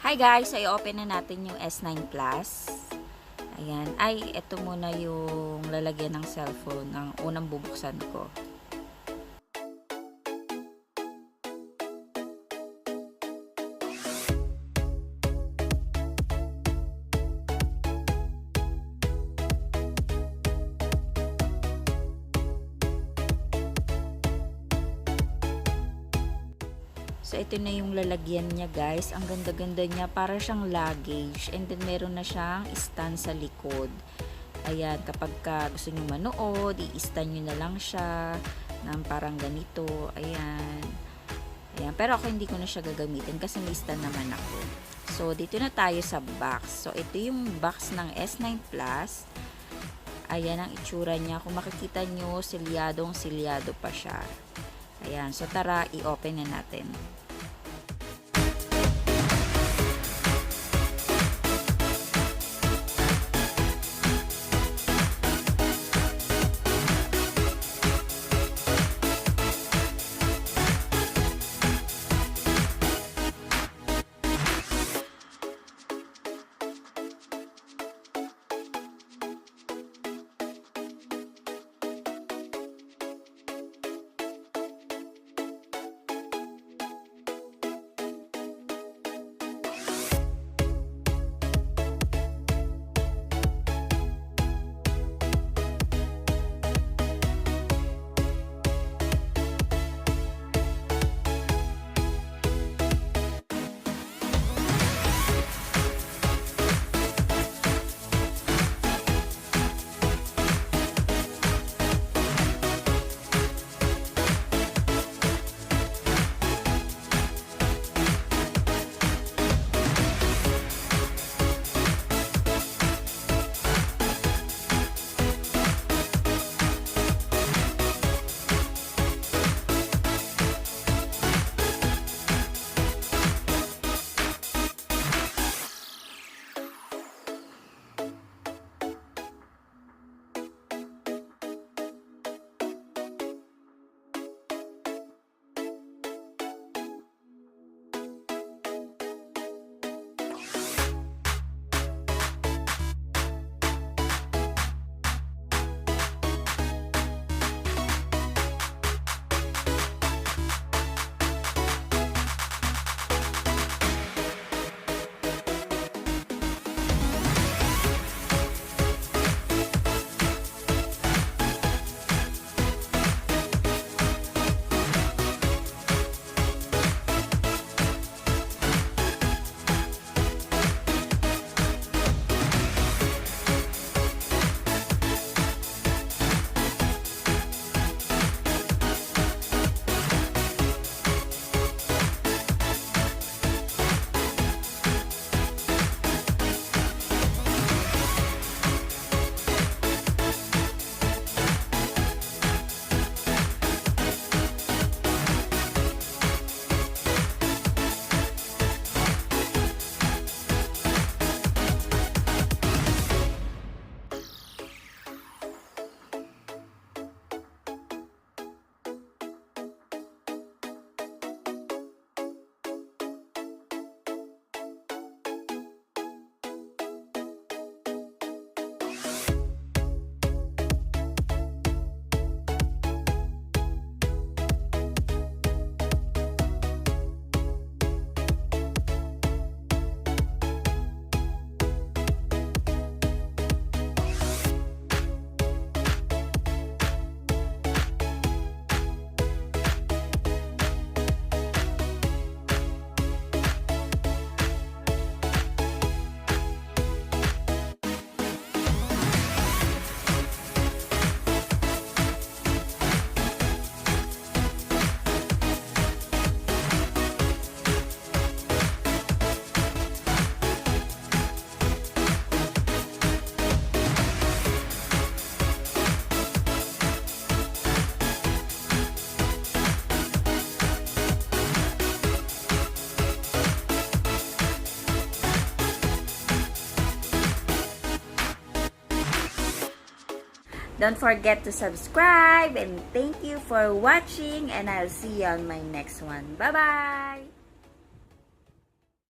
Hi guys! So, i-open na natin yung S9 Plus. Ayan. Ay, ito muna yung lalagyan ng cellphone ng unang bubuksan ko. So, ito na yung lalagyan niya guys. Ang ganda-ganda niya. Para siyang luggage. And then, meron na siyang stand sa likod. Ayan, kapag gusto nyo manood, i-stand nyo na lang siya ng parang ganito. Ayan. Ayan. Pero ako hindi ko na siya gagamitin kasi may stand naman ako. So, dito na tayo sa box. So, ito yung box ng S9 Plus. Ayan ang itsura niya. Kung makikita nyo, silyadong-silyado pa siya. Ayan. So, tara, i-open na natin. Don't forget to subscribe and thank you for watching and I'll see you on my next one. Bye-bye!